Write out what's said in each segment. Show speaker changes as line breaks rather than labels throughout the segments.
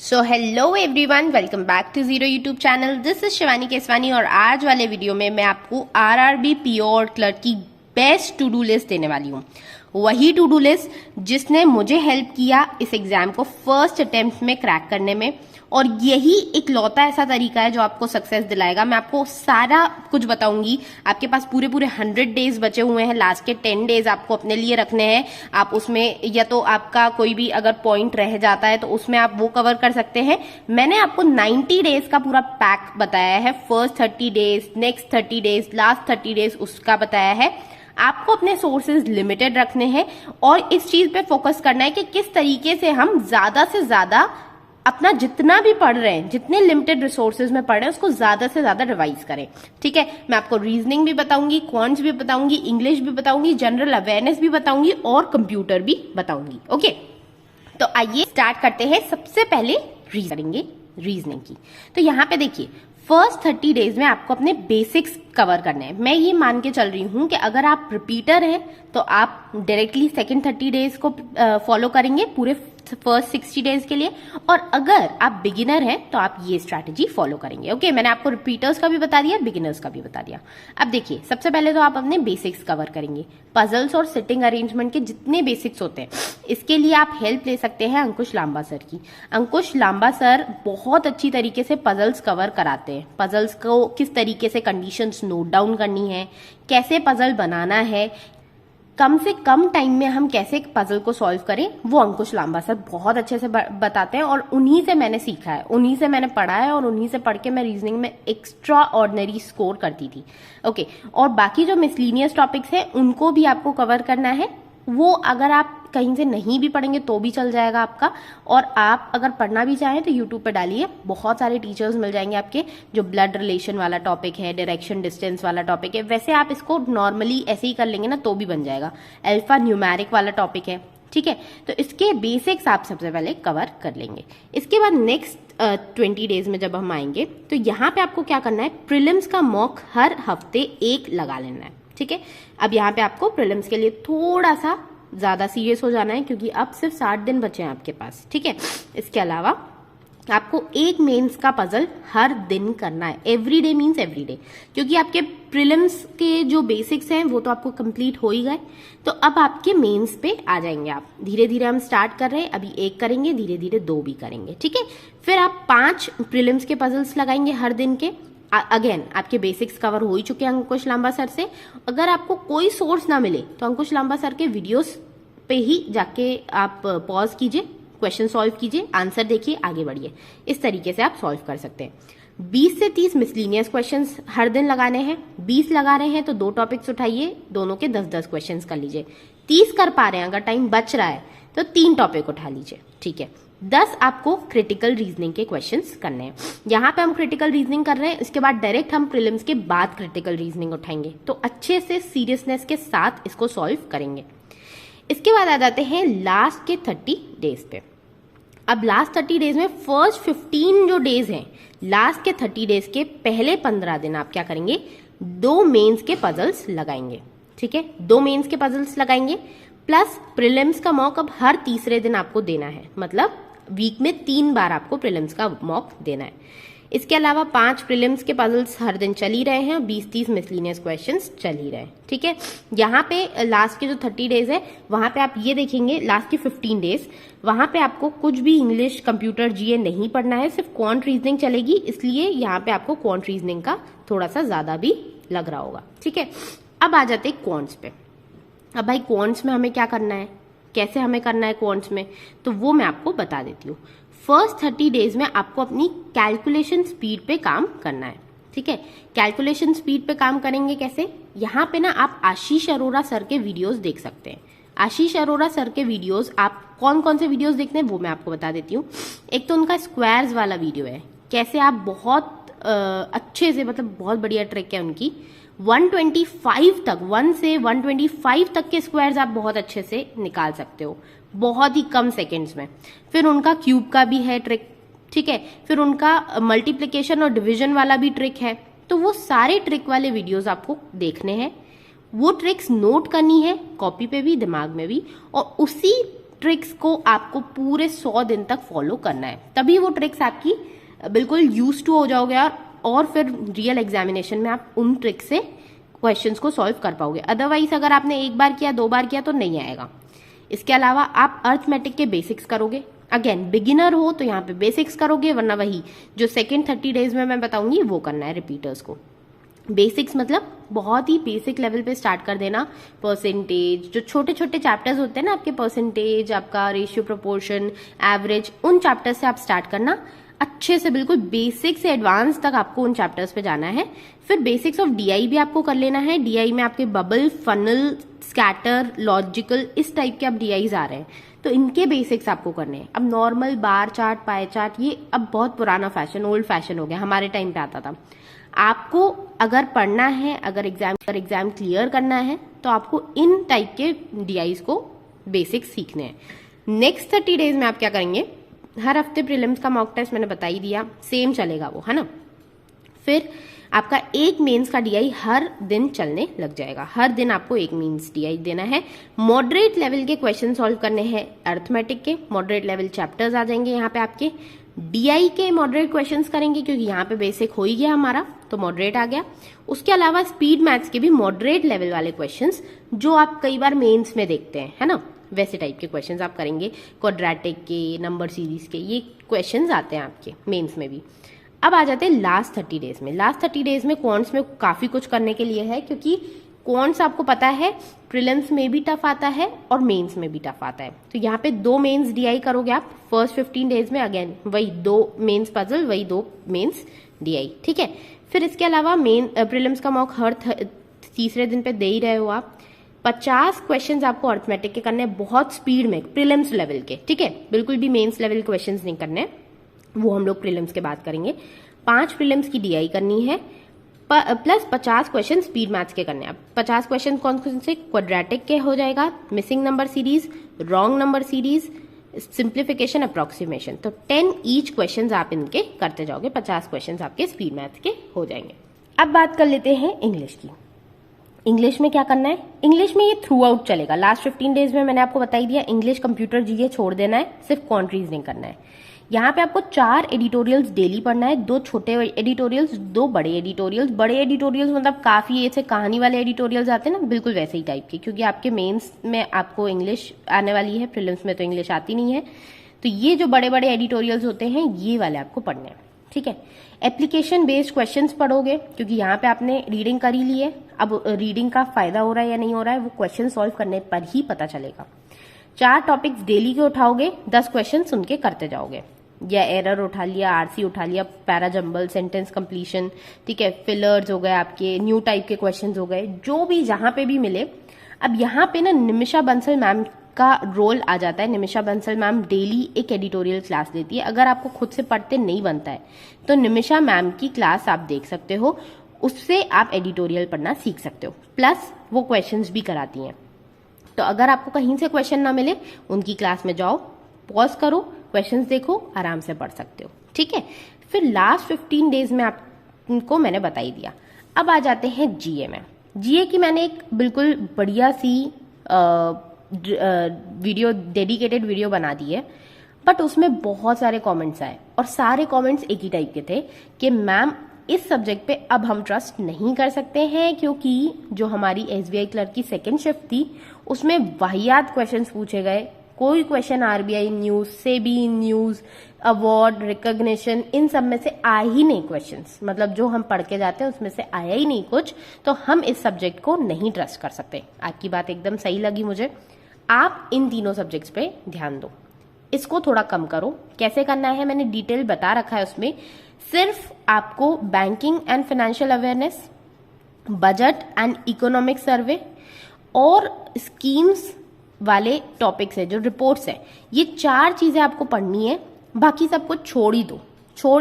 So hello everyone, welcome back to zero YouTube channel. This is Shivani Keswani और आज वाले video में मैं आपको आरआरबी पीओ क्लर्क की बेस्ट टू डू लिस्ट देने वाली हूँ। वही टू डू लिस्ट जिसने मुझे हेल्प किया इस एग्जाम को फर्स्ट अटेम्प्ट में क्रैक करने में, और यही एक लौता ऐसा तरीका है जो आपको सक्सेस दिलाएगा। मैं आपको सारा कुछ बताऊंगी। आपके पास पूरे 100 डेज बचे हुए हैं, लास्ट के 10 डेज आपको अपने लिए रखने हैं। आप उसमें या तो आपका कोई भी अगर पॉइंट रह जाता है तो उसमें आप वो कवर कर सकते हैं। मैंने आपको 90 डेज का पूरा पैक बताया है। First 30 days, next 30 days, last 30 days उसका बताया है। आपको अपने सोर्सेज लिमिटेड रखने हैं और इस चीज पे फोकस करना है कि किस तरीके से हम ज्यादा से ज्यादा अपना जितना भी पढ़ रहे हैं, जितने लिमिटेड रिसोर्सेज में पढ़ रहे हैं, उसको ज्यादा से ज्यादा रिवाइज करें। ठीक है, मैं आपको रीजनिंग भी बताऊंगी, क्वांट्स भी बताऊंगी, इंग्लिश भी बताऊंगी, जनरल अवेयरनेस भी बताऊंगी और कंप्यूटर भी बताऊंगी। ओके, तो आइए स्टार्ट करते हैं। सबसे पहले करेंगे रीजनिंग की। तो यहाँ पे देखिए, फर्स्ट 30 डेज में आपको अपने बेसिक्स कवर करने हैं। मैं ये मान के चल रही हूं कि अगर आप रिपीटर हैं तो आप डायरेक्टली सेकंड 30 डेज को फॉलो करेंगे पूरे फर्स्ट 60 डेज के लिए, और अगर आप बिगिनर हैं तो आप ये स्ट्रैटेजी फॉलो करेंगे। ओके, मैंने आपको रिपीटर्स का भी बता दिया, बिगिनर्स का भी बता दिया। अब देखिए, सबसे पहले तो आप अपने बेसिक्स कवर करेंगे। पजल्स और सिटिंग अरेंजमेंट के जितने बेसिक्स होते हैं, इसके लिए आप हेल्प ले सकते हैं अंकुश लांबा सर की। अंकुश लांबा सर बहुत अच्छी तरीके से पजल्स कवर कराते हैं। पजल्स को किस तरीके से कंडीशंस नोट डाउन करनी है, कैसे पजल बनाना है, कम से कम टाइम में हम कैसे पजल को सॉल्व करें, वो अंकुश लांबा सर बहुत अच्छे से बताते हैं। और उन्हीं से मैंने सीखा है, उन्हीं से मैंने पढ़ा है और उन्हीं से पढ़ के मैं रीजनिंग में एक्स्ट्रा ऑर्डिनरी स्कोर करती थी। ओके, और बाकी जो मिसलीनियस टॉपिक्स हैं उनको भी आपको कवर करना है। वो अगर आप कहीं से नहीं भी पढ़ेंगे तो भी चल जाएगा आपका। और आप अगर पढ़ना भी चाहें तो यूट्यूब पे डालिए, बहुत सारे टीचर्स मिल जाएंगे आपके। जो ब्लड रिलेशन वाला टॉपिक है, डायरेक्शन डिस्टेंस वाला टॉपिक है, वैसे आप इसको नॉर्मली ऐसे ही कर लेंगे ना तो भी बन जाएगा। अल्फा न्यूमेरिक वाला टॉपिक है, ठीक है। तो इसके बेसिक्स आप सबसे पहले कवर कर लेंगे। इसके बाद नेक्स्ट 20 डेज में जब हम आएंगे तो यहाँ पे आपको क्या करना है, प्रीलिम्स का मॉक हर हफ्ते एक लगा लेना है। ठीक है, अब यहाँ पे आपको प्रीलिम्स के लिए थोड़ा सा ज्यादा सीरियस हो जाना है क्योंकि अब सिर्फ 60 दिन बचे हैं आपके पास। ठीक है, इसके अलावा आपको एक मेंस का पजल हर दिन करना है। Every day means every day, क्योंकि आपके प्रीलिम्स के जो बेसिक्स हैं वो तो आपको कंप्लीट हो ही गए। तो अब आपके मेंस पे आ जाएंगे आप। धीरे धीरे हम स्टार्ट कर रहे हैं, अभी एक करेंगे, धीरे धीरे 2 भी करेंगे। ठीक है, फिर आप 5 प्रीलिम्स के पजल्स लगाएंगे हर दिन के। अगेन आपके बेसिक्स कवर हो ही चुके हैं अंकुश लांबा सर से। अगर आपको कोई सोर्स ना मिले तो अंकुश लांबा सर के वीडियोस पे ही जाके आप पॉज कीजिए, क्वेश्चन सॉल्व कीजिए, आंसर देखिए, आगे बढ़िए। इस तरीके से आप सॉल्व कर सकते हैं। 20 से 30 मिसलीनियस क्वेश्चंस हर दिन लगाने हैं। 20 लगा रहे हैं तो 2 टॉपिक्स उठाइए, दोनों के 10-10 क्वेश्चंस कर लीजिए। 30 कर पा रहे हैं, अगर टाइम बच रहा है तो 3 टॉपिक उठा लीजिए। ठीक है, 10 आपको क्रिटिकल रीजनिंग के क्वेश्चंस करने हैं। यहाँ पे हम क्रिटिकल रीजनिंग कर रहे हैं, इसके बाद डायरेक्ट हम प्रीलिम्स के बाद क्रिटिकल रीजनिंग उठाएंगे। तो अच्छे से सीरियसनेस के साथ इसको सॉल्व करेंगे। इसके बाद आ जाते हैं लास्ट के 30 डेज पे। अब लास्ट 30 डेज में फर्स्ट 15 जो डेज हैं, लास्ट के 30 डेज के पहले 15 दिन आप क्या करेंगे, 2 मेंस के पजल्स लगाएंगे। ठीक है, 2 मेंस के पजल्स लगाएंगे प्लस प्रीलिम्स का मॉक अब हर तीसरे दिन आपको देना है। मतलब वीक में 3 बार आपको प्रीलिम्स का मॉक देना है। इसके अलावा 5 प्रीलिम्स के पजल्स हर दिन चल ही रहे हैं, 20-30 मिसलीनियस क्वेश्चंस चल ही रहे हैं। ठीक है, यहाँ पे लास्ट के जो 30 डेज है वहां पे आप ये देखेंगे, लास्ट के 15 डेज वहां पे आपको कुछ भी इंग्लिश, कंप्यूटर, जीए नहीं पढ़ना है, सिर्फ क्वांट रीजनिंग चलेगी। इसलिए यहाँ पे आपको क्वांट रीजनिंग का थोड़ा सा ज्यादा भी लग रहा होगा। ठीक है, अब आ जाते हैं क्वांट्स पे। अब भाई क्वांट्स में हमें क्या करना है, कैसे हमें करना है क्वांट्स में, तो वो मैं आपको बता देती हूँ। फर्स्ट 30 डेज में आपको अपनी कैलकुलेशन स्पीड पे काम करना है। ठीक है, कैलकुलेशन स्पीड पे काम करेंगे कैसे, यहाँ पे ना आप आशीष अरोरा सर के वीडियोस देख सकते हैं। आशीष अरोरा सर के वीडियोस, आप कौन कौन से वीडियोस देखते हैं वो मैं आपको बता देती हूँ। एक तो उनका स्क्वायर्स वाला वीडियो है, कैसे आप बहुत अच्छे से, मतलब बहुत बढ़िया ट्रिक है उनकी। 125 तक, 1 से 125 तक के स्क्वायर्स आप बहुत अच्छे से निकाल सकते हो, बहुत ही कम सेकेंड्स में। फिर उनका क्यूब का भी है ट्रिक। ठीक है, फिर उनका मल्टीप्लिकेशन और डिवीजन वाला भी ट्रिक है। तो वो सारे ट्रिक वाले वीडियोस आपको देखने हैं, वो ट्रिक्स नोट करनी है, कॉपी पे भी, दिमाग में भी, और उसी ट्रिक्स को आपको पूरे 100 दिन तक फॉलो करना है, तभी वो ट्रिक्स आपकी बिल्कुल यूज टू हो जाओगे और फिर रियल एग्जामिनेशन में आप उन ट्रिक्स से क्वेश्चंस को सॉल्व कर पाओगे। अदरवाइज अगर आपने एक बार किया 2 बार किया तो नहीं आएगा। इसके अलावा आप अर्थमेटिक के बेसिक्स करोगे। अगेन बिगिनर हो तो यहाँ पे बेसिक्स करोगे, वरना वही जो सेकेंड 30 डेज में मैं बताऊंगी वो करना है रिपीटर्स को। बेसिक्स मतलब बहुत ही बेसिक लेवल पे स्टार्ट कर देना। परसेंटेज, जो छोटे छोटे चैप्टर्स होते हैं ना आपके, परसेंटेज, आपका रेशियो, प्रोपोर्शन, एवरेज, उन चैप्टर्स से आप स्टार्ट करना अच्छे से, बिल्कुल बेसिक से एडवांस तक आपको उन चैप्टर्स पे जाना है। फिर बेसिक्स ऑफ डीआई भी आपको कर लेना है। डीआई में आपके बबल, फनल, स्कैटर, लॉजिकल, इस टाइप के अब डीआईज आ रहे हैं, तो इनके बेसिक्स आपको करने हैं। अब normal, bar chart, pie chart, ये अब बहुत पुराना फैशन, ओल्ड फैशन हो गया, हमारे टाइम पे आता था। आपको अगर पढ़ना है, अगर एग्जाम क्लियर करना है, तो आपको इन टाइप के डीआईज को बेसिक्स सीखने हैं। नेक्स्ट 30 डेज में आप क्या करेंगे, हर हफ्ते प्रीलिम्स का मॉक टेस्ट मैंने बता ही दिया, सेम चलेगा वो, है ना। फिर आपका एक मेंस का डीआई हर दिन चलने लग जाएगा। हर दिन आपको एक मेंस डीआई देना है। मॉडरेट लेवल के क्वेश्चन सॉल्व करने हैं अर्थमेटिक के, मॉडरेट लेवल चैप्टर्स आ जाएंगे यहाँ पे आपके। डीआई के मॉडरेट क्वेश्चंस करेंगे क्योंकि यहाँ पे बेसिक हो ही गया हमारा, तो मॉडरेट आ गया। उसके अलावा स्पीड मैथ्स के भी मॉडरेट लेवल वाले क्वेश्चंस जो आप कई बार मेंस में देखते हैं, है ना, वैसे टाइप के क्वेश्चंस आप करेंगे। क्वाड्रेटिक के, नंबर सीरीज के, ये क्वेश्चंस आते हैं आपके मेंस में भी। अब आ जाते हैं लास्ट 30 डेज में। लास्ट 30 डेज में क्वांट्स में काफी कुछ करने के लिए है, क्योंकि क्वांट्स आपको पता है प्रीलिम्स में भी टफ आता है और मेंस में भी टफ आता है। तो यहाँ पे 2 मेंस डीआई करोगे आप फर्स्ट 15 डेज में। अगेन वही 2 मेंस पजल, वही 2 मेंस डीआई, ठीक है। फिर इसके अलावा प्रीलिम्स का मॉक हर तीसरे दिन पे दे ही रहे हो आप। 50 क्वेश्चंस आपको अर्थमेटिक के करने हैं, बहुत स्पीड में, प्रीलिम्स लेवल के, ठीक है। बिल्कुल भी मेंस लेवल क्वेश्चंस नहीं करने, वो हम लोग प्रीलिम्स के बाद करेंगे। 5 प्रीलिम्स की डीआई करनी है, प्लस 50 क्वेश्चन स्पीड मैथ्स के करने हैं। 50 क्वेश्चन कौन कौन से, क्वाड्रेटिक के हो जाएगा, missing number series, wrong number series, simplification, approximation. तो 10 ईच क्वेश्चंस आप इनके करते जाओगे। 50 क्वेश्चंस आपके स्पीड मैथ्स के हो जाएंगे। अब बात कर लेते हैं इंग्लिश की। इंग्लिश में क्या करना है, इंग्लिश में ये थ्रू आउट चलेगा। लास्ट 15 डेज में मैंने आपको बता ही दिया, इंग्लिश, कंप्यूटर, जीके छोड़ देना है, सिर्फ कॉन्ट्रीज नहीं करना है। यहाँ पे आपको 4 एडिटोरियल्स डेली पढ़ना है, 2 छोटे एडिटोरियल्स, 2 बड़े एडिटोरियल्स। बड़े एडिटोरियल्स मतलब काफी ऐसे कहानी वाले एडिटोरियल्स आते हैं ना, बिल्कुल वैसे ही टाइप के, क्योंकि आपके मेंस में आपको इंग्लिश आने वाली है, प्रीलिम्स में तो इंग्लिश आती नहीं है। तो ये जो बड़े बड़े एडिटोरियल्स होते हैं, ये वाले आपको पढ़ने हैं, ठीक है। एप्लीकेशन बेस्ड क्वेश्चंस पढ़ोगे, क्योंकि यहाँ पे आपने रीडिंग कर ही ली है। अब रीडिंग का फायदा हो रहा है या नहीं हो रहा है, वो क्वेश्चन सॉल्व करने पर ही पता चलेगा। 4 टॉपिक्स डेली के उठाओगे, 10 क्वेश्चन सुन के करते जाओगे, या एरर उठा लिया, आरसी उठा लिया, पैराजम्बल, सेंटेंस कंप्लीशन, ठीक है, फिलर्स हो गए आपके, न्यू टाइप के क्वेश्चंस हो गए, जो भी जहां पे भी मिले। अब यहाँ पे ना निमिषा बंसल मैम का रोल आ जाता है। निमिषा बंसल मैम डेली एक एडिटोरियल क्लास देती है। अगर आपको खुद से पढ़ते नहीं बनता है तो निमिषा मैम की क्लास आप देख सकते हो, उससे आप एडिटोरियल पढ़ना सीख सकते हो, प्लस वो क्वेश्चंस भी कराती हैं। तो अगर आपको कहीं से क्वेश्चन ना मिले, उनकी क्लास में जाओ, पॉज करो, क्वेश्चंस देखो, आराम से पढ़ सकते हो, ठीक है। फिर लास्ट 15 डेज में आपको मैंने बता ही दिया। अब आ जाते हैं जीए में। जीए की मैंने एक बिल्कुल बढ़िया सी वीडियो, डेडिकेटेड वीडियो बना दी है, बट उसमें बहुत सारे कमेंट्स आए और सारे कमेंट्स एक ही टाइप के थे कि मैम इस सब्जेक्ट पे अब हम ट्रस्ट नहीं कर सकते हैं, क्योंकि जो हमारी एसबीआई क्लर्क की सेकेंड शिफ्ट थी उसमें वाहियात क्वेश्चंस पूछे गए। कोई question RBI news, SEBI news, award, recognition, इन सब में से आए ही नहीं क्वेश्चंस, मतलब जो हम पढ़ के जाते हैं उसमें से आया ही नहीं कुछ। तो हम इस सब्जेक्ट को नहीं ट्रस्ट कर सकते। आपकी बात एकदम सही लगी मुझे। आप इन तीनों सब्जेक्ट्स पे ध्यान दो, इसको थोड़ा कम करो। कैसे करना है मैंने डिटेल बता रखा है उसमें। सिर्फ आपको banking and financial awareness, budget and economic survey और स्कीम्स वाले टॉपिक्स है, जो रिपोर्ट्स है, ये 4 चीजें आपको पढ़नी है। बाकी सब कुछ छोड़ ही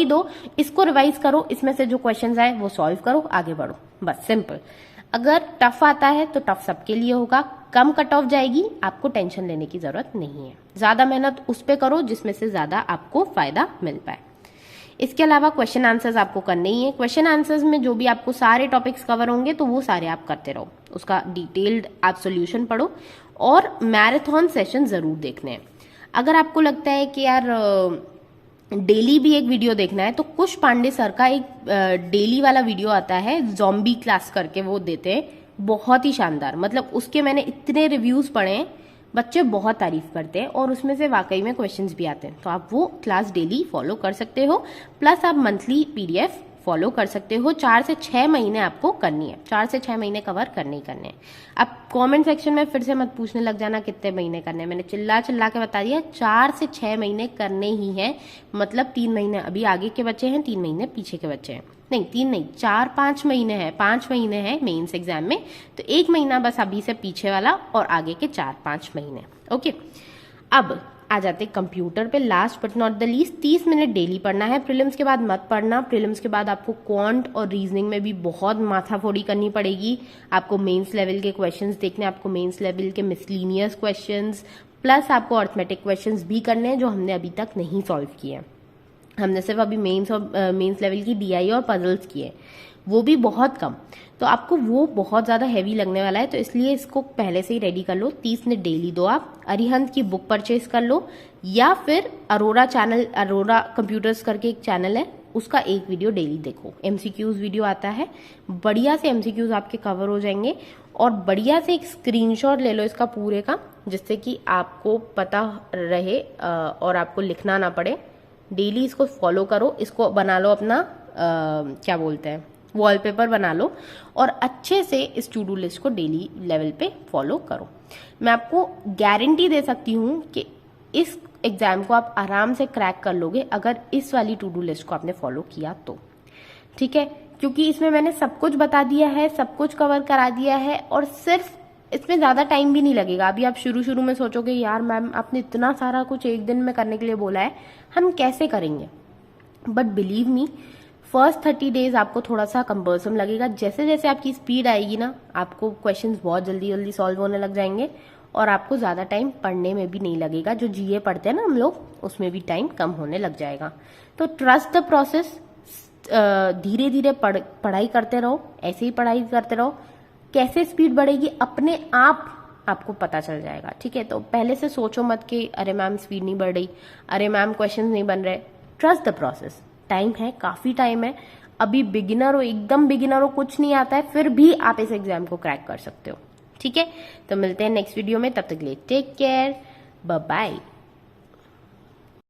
दो। इसको रिवाइज करो, इसमें से जो क्वेश्चंस आए वो सॉल्व करो, आगे बढ़ो, बस सिंपल। अगर टफ आता है तो टफ सबके लिए होगा, कम कट ऑफ जाएगी, आपको टेंशन लेने की जरूरत नहीं है। ज्यादा मेहनत उस पे करो जिसमें से ज्यादा आपको फायदा मिल पाए। इसके अलावा क्वेश्चन आंसर्स आपको करने ही है। क्वेश्चन आंसर्स में जो भी आपको सारे टॉपिक्स कवर होंगे तो वो सारे आप करते रहो, उसका डिटेल्ड आप सोल्यूशन पढ़ो और मैराथन सेशन जरूर देखने हैं। अगर आपको लगता है कि यार डेली भी एक वीडियो देखना है तो कुश पांडे सर का एक डेली वाला वीडियो आता है, ज़ॉम्बी क्लास करके वो देते हैं, बहुत ही शानदार। मतलब उसके मैंने इतने रिव्यूज पढ़े हैं, बच्चे बहुत तारीफ करते हैं और उसमें से वाकई में क्वेश्चंस भी आते हैं। तो आप वो क्लास डेली फॉलो कर सकते हो, प्लस आप मंथली पीडीएफ फॉलो कर सकते हो। 4 से 6 महीने आपको करनी है, 4 से 6 महीने कवर करने ही करने हैं। अब कमेंट सेक्शन में फिर से मत पूछने लग जाना कितने महीने करने हैं, मैंने चिल्ला चिल्ला के बता दिया 4 से 6 महीने करने ही हैं। मतलब 3 महीने अभी आगे के बच्चे हैं, 3 महीने पीछे के बच्चे हैं, नहीं 3 नहीं 4-5 महीने हैं, 5 महीने हैं मेंस एग्जाम में, तो 1 महीना बस अभी से पीछे वाला और आगे के 4-5 महीने। ओके, अब आ जाते कंप्यूटर पे। Last but not the least, 30 minute daily पढ़ना है। प्रीलिम्स के बाद मत पढ़ना, प्रीलिम्स के बाद आपको क्वांट और रीजनिंग में भी बहुत माथाफोड़ी करनी पड़ेगी। आपको मेंस लेवल के क्वेश्चंस देखने, आपको मेंस लेवल के मिसलीनियस क्वेश्चंस, प्लस आपको अर्थमेटिक क्वेश्चंस भी करने हैं जो हमने अभी तक नहीं सॉल्व किए हैं। हमने सिर्फ अभी मेंस और मेंस लेवल की डीआई और पजल्स किए, वो भी बहुत कम, तो आपको वो बहुत ज़्यादा हैवी लगने वाला है, तो इसलिए इसको पहले से ही रेडी कर लो। 30 मिनट डेली दो आप। अरिहंत की बुक परचेज कर लो या फिर अरोरा चैनल, अरोरा कंप्यूटर्स करके एक चैनल है, उसका एक वीडियो डेली देखो। एमसीक्यूज वीडियो आता है, बढ़िया से एमसीक्यूज आपके कवर हो जाएंगे और बढ़िया से एक स्क्रीनशॉट ले लो इसका पूरे का, जिससे कि आपको पता रहे और आपको लिखना ना पड़े। डेली इसको फॉलो करो, इसको बना लो अपना क्या बोलते हैं वॉलपेपर बना लो और अच्छे से इस टू डू लिस्ट को डेली लेवल पे फॉलो करो। मैं आपको गारंटी दे सकती हूँ कि इस एग्जाम को आप आराम से क्रैक कर लोगे अगर इस वाली टू डू लिस्ट को आपने फॉलो किया तो। ठीक है, क्योंकि इसमें मैंने सब कुछ बता दिया है, सब कुछ कवर करा दिया है और सिर्फ इसमें ज़्यादा टाइम भी नहीं लगेगा। अभी आप शुरू में सोचोगे यार मैम आपने इतना सारा कुछ एक दिन में करने के लिए बोला है, हम कैसे करेंगे, but believe me first 30 days आपको थोड़ा सा कंपल्सम लगेगा। जैसे जैसे आपकी स्पीड आएगी ना, आपको क्वेश्चंस बहुत जल्दी जल्दी सॉल्व होने लग जाएंगे और आपको ज़्यादा टाइम पढ़ने में भी नहीं लगेगा। जो जीए पढ़ते हैं ना हम लोग, उसमें भी टाइम कम होने लग जाएगा। तो ट्रस्ट द प्रोसेस, धीरे धीरे पढ़ाई करते रहो, ऐसे ही पढ़ाई करते रहो। कैसे स्पीड बढ़ेगी अपने आप आपको पता चल जाएगा। ठीक है, तो पहले से सोचो मत कि अरे मैम स्पीड नहीं बढ़ रही, अरे मैम क्वेश्चन नहीं बन रहे। ट्रस्ट द प्रोसेस, टाइम है, काफी टाइम है। अभी बिगिनर हो, एकदम बिगिनर हो, कुछ नहीं आता है, फिर भी आप इस एग्जाम को क्रैक कर सकते हो। ठीक है, तो मिलते हैं नेक्स्ट वीडियो में, तब तक के लिए टेक केयर, बाय बाय।